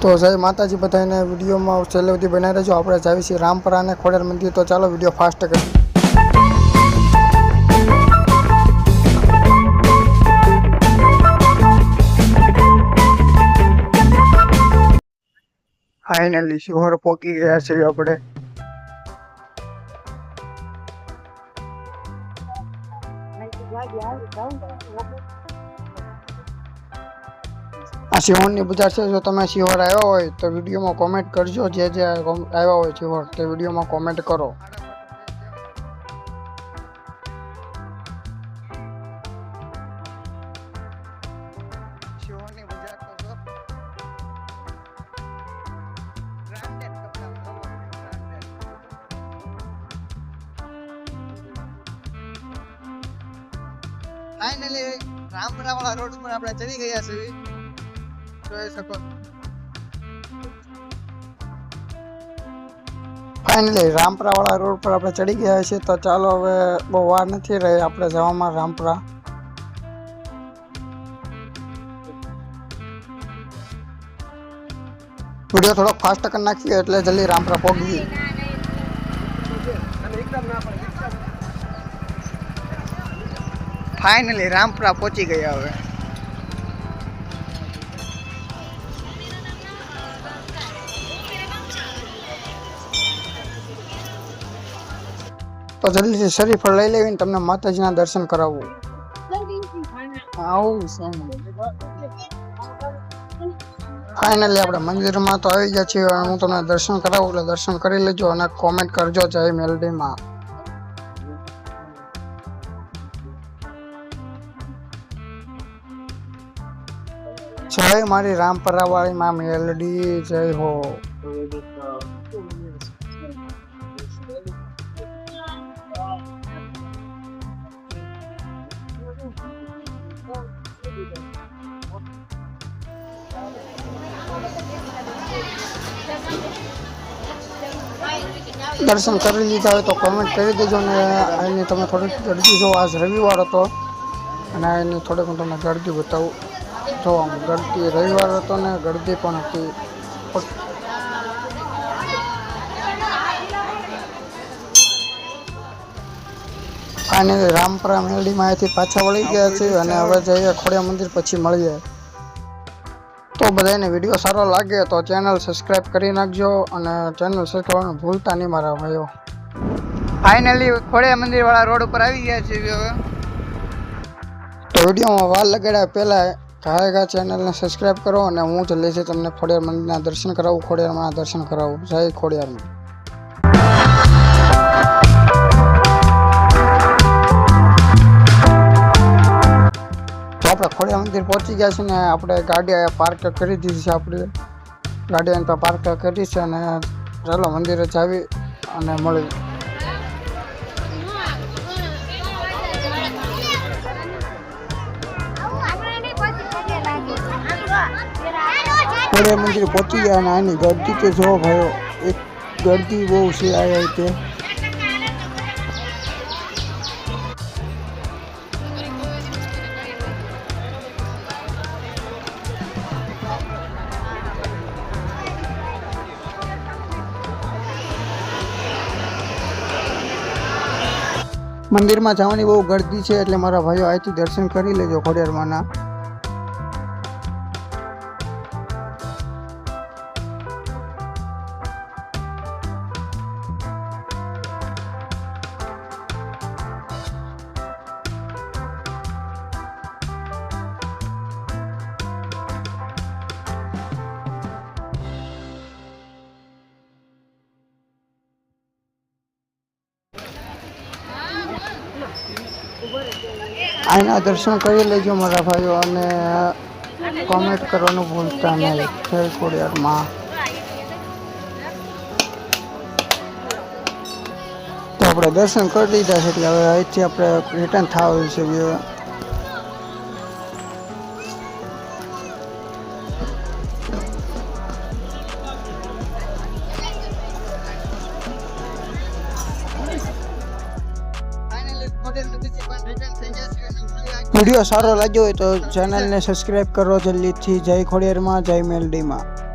તો જય માતાજી બધાને વિડીયોમાં છેલ્લે સુધી બનાવી રહેજો। આપણે જાવી છીએ રામપરા અને ખોડિયાર મંદિર। તો ચાલો વિડીયો ફાસ્ટ કરીએ। ફાઇનલી શિહોર પહોંચી ગયા છીએ આપણે। આ શિહોરની બજાર છે। જો તમે શિહોર આવ્યા હોય તો વિડીયોમાં કોમેન્ટ કરજો। જે આવ્યા હોય શિહોર તે વિડીયોમાં કોમેન્ટ કરો। શિહોરની બજાર તો ફાઇનલી રામપરા વાળા રોડ પર આપણે ચડી ગયા છીએ। જોઈ શકો ફાઇનલી રામપરા વાળા રોડ પર આપણે ચડી ગયા છીએ। તો ચાલો હવે બહુ વાર નથી રહી આપણે જવામાં રામપરા। વિડીયો થોડોક ફાસ્ટ કરી નાખીએ એટલે જલ્દી રામપરા પહોંચીએ। ફાઇનલી રામપરા પહોંચી ગયા હવે। તો જલ્દીથી શરીફળ લઈ લેવીને તમને માતાજીના દર્શન કરાવું। ફાઇનલી આપણે મંદિરમાં તો આવી ગયા છીએ। હું તમને દર્શન કરાવું એટલે દર્શન કરી લેજો અને કોમેન્ટ કરજો જય મેલડીમાં। જય મારી રામપરા વાળી માં મેલડી જય હો। દર્શન કરી લીધા હોય તો કોમેન્ટ કરી દેજો ને એની તમે થોડીક ગળદી જો। આજ રવિવાર હતો અને એની થોડીક હું તમને ગળદી બતાવું। જો આમ ગળદી રવિવાર હતો ને ગળદી પણ હતી। ફાઇનલી રામપરા મેલડીમાં અહીંથી પાછા વળી ગયા છે અને હવે જઈએ ખોડિયાર મંદિર પછી મળીએ। તો બધાને વિડીયો સારો લાગે તો ચેનલ સબસ્ક્રાઇબ કરી નાખજો અને ચેનલ સબસ્ક્રાઇબ કરવાનું ભૂલતા નહીં મારા ભાઈઓ। ફાઇનલી ખોડિયાર મંદિર વાળા રોડ ઉપર આવી ગયા છે હવે। તો વિડીયોમાં વાર લગાડ્યા પહેલા ઘાયગા ચેનલને સબસ્ક્રાઇબ કરો અને હું જલ્દીથી તમને ખોડિયાર મંદિરના દર્શન કરાવું। ખોડિયારમાં દર્શન કરાવું। જય ખોડિયારમાં। આપણે ખોડિયાર મંદિર પહોંચી ગયા છે ને આપણે ગાડી પાર્ક કરી દીધી છે। આપણે ગાડી અહીં પાર્ક કરી છે અને ચાલો મંદિરે જાવી અને મળી। ખોડિયાર મંદિર પહોંચી ગયા અને આની ગળદી તો જો ભાઈઓ એક ગળદી બહુ છે આ રીતે। મંદિરમાં જવાની બહુ ગળદી છે એટલે મારા ભાઈઓ અહીંથી દર્શન કરી લેજો ખોડિયારમાંના। આના દર્શન કરી લેજો મારા ભાઈઓ અને કોમેન્ટ કરવાનું ભૂલતા નહીં। જય ખોડિયારમાં। તો આપણે દર્શન કરી લીધા છે એટલે હવે અહીંથી આપણે રિટર્ન થવાનું છે। वीडियो सारो लाग्यो हो तो चैनल ने सब्सक्राइब करो जल्दी थी। जय खोडियार में, जय मेलडी में।